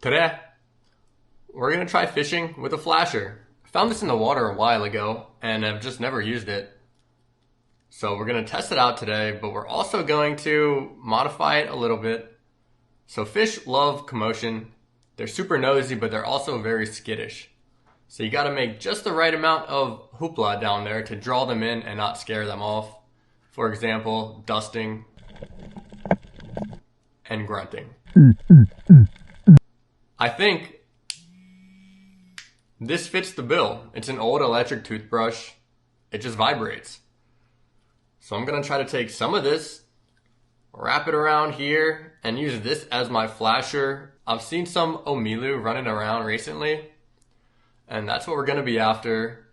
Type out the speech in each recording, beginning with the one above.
Today, we're going to try fishing with a flasher. I found this in the water a while ago and I've just never used it. So we're going to test it out today, but we're also going to modify it a little bit. So fish love commotion. They're super nosy, but they're also very skittish. So you got to make just the right amount of hoopla down there to draw them in and not scare them off. For example, dusting and grunting. I think this fits the bill. It's an old electric toothbrush. It just vibrates. So I'm going to try to take some of this, wrap it around here, and use this as my flasher. I've seen some omilu running around recently, and that's what we're going to be after.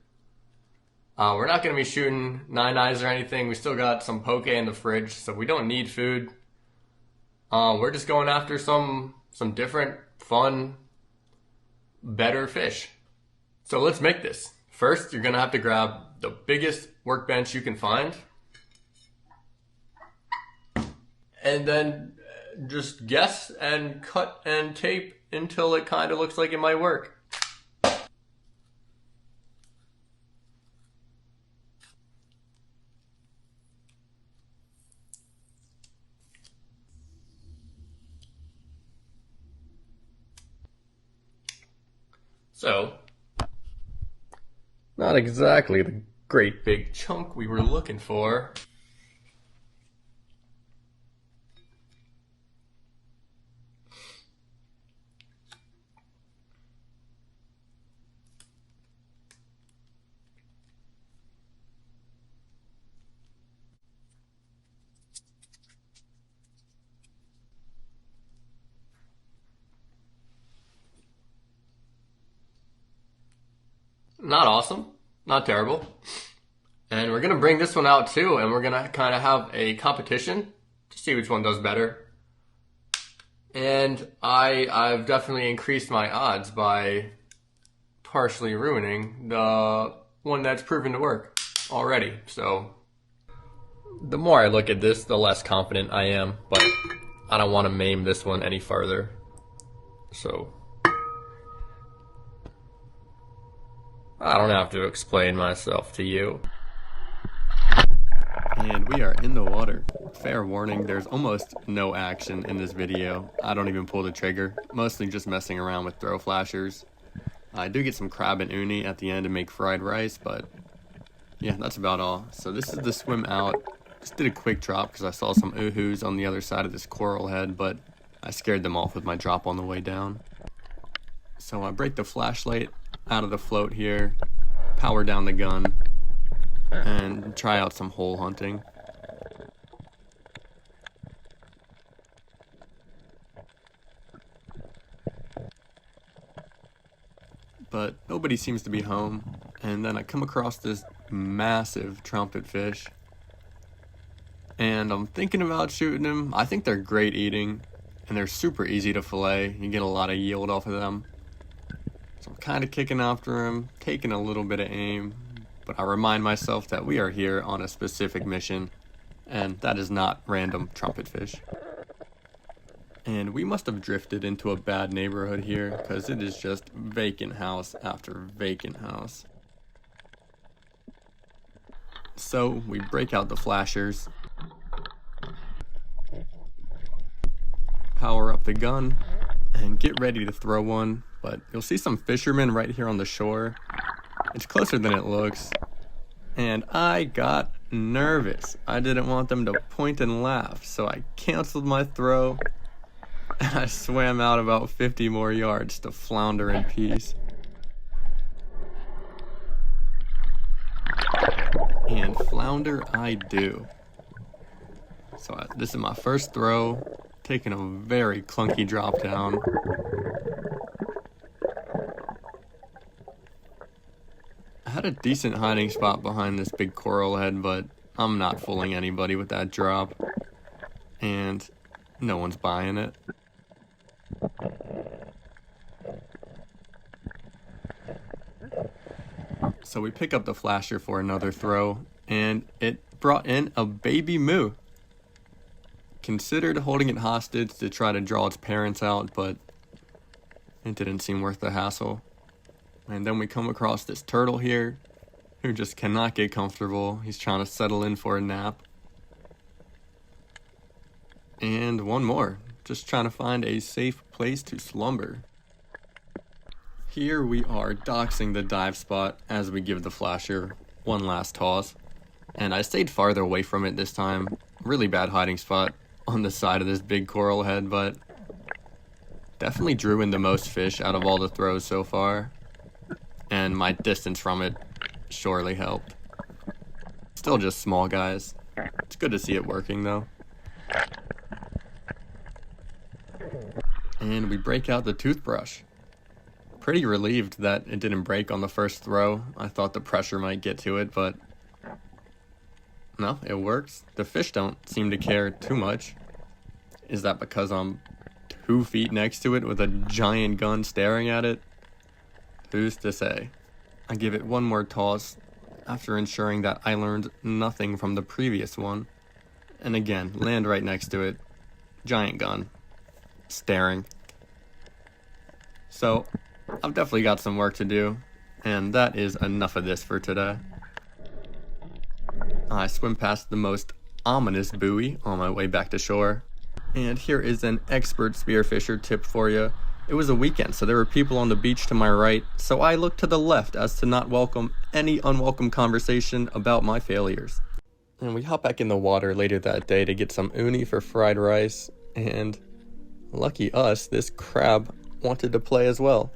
We're not going to be shooting 9-eyes or anything. We still got some poke in the fridge, so we don't need food. We're just going after some different, fun, better fish. So let's make this. First, you're going to have to grab the biggest workbench you can find. And then just guess and cut and tape until it kind of looks like it might work. So, not exactly the great big chunk we were looking for. Not awesome, not terrible. And we're gonna bring this one out too, and we're gonna kind of have a competition to see which one does better. And I've definitely increased my odds by partially ruining the one that's proven to work already. So the more I look at this, the less confident I am, but I don't want to maim this one any further. So I don't have to explain myself to you. And we are in the water. Fair warning, there's almost no action in this video. I don't even pull the trigger, mostly just messing around with throw flashers. I do get some crab and uni at the end to make fried rice, but yeah, that's about all. So this is the swim out. Just did a quick drop because I saw some oohoos on the other side of this coral head, but I scared them off with my drop on the way down. So I break the flashlight out of the float here, power down the gun, and try out some hole hunting. But nobody seems to be home, and then I come across this massive trumpet fish, and I'm thinking about shooting them. I think they're great eating, and they're super easy to fillet. You get a lot of yield off of them. So I'm kind of kicking after him, taking a little bit of aim, but I remind myself that we are here on a specific mission, and that is not random trumpet fish. And we must have drifted into a bad neighborhood here, because it is just vacant house after vacant house. So we break out the flashers, power up the gun, and get ready to throw one. But you'll see some fishermen right here on the shore. It's closer than it looks. And I got nervous. I didn't want them to point and laugh, so I canceled my throw. And I swam out about 50 more yards to flounder in peace. And flounder I do. So this is my first throw, taking a very clunky drop down. I had a decent hiding spot behind this big coral head, but I'm not fooling anybody with that drop. And no one's buying it. So we pick up the flasher for another throw, and it brought in a baby moo. Considered holding it hostage to try to draw its parents out, but It didn't seem worth the hassle. And then we come across this turtle here, who just cannot get comfortable. He's trying to settle in for a nap. And one more, just trying to find a safe place to slumber. Here we are doxing the dive spot as we give the flasher one last toss. And I stayed farther away from it this time. Really bad hiding spot on the side of this big coral head, but definitely drew in the most fish out of all the throws so far. And my distance from it surely helped. Still just small guys. It's good to see it working though. And we break out the toothbrush. Pretty relieved that it didn't break on the first throw. I thought the pressure might get to it, but no, it works. The fish don't seem to care too much. Is that because I'm 2 feet next to it with a giant gun staring at it? Who's to say? I give it one more toss after ensuring that I learned nothing from the previous one. And again, land right next to it. Giant gun. Staring. So, I've definitely got some work to do. And that is enough of this for today. I swim past the most ominous buoy on my way back to shore. And here is an expert spearfisher tip for you. It was a weekend, so there were people on the beach to my right, so I looked to the left as to not welcome any unwelcome conversation about my failures. And we hop back in the water later that day to get some uni for fried rice, and lucky us, this crab wanted to play as well.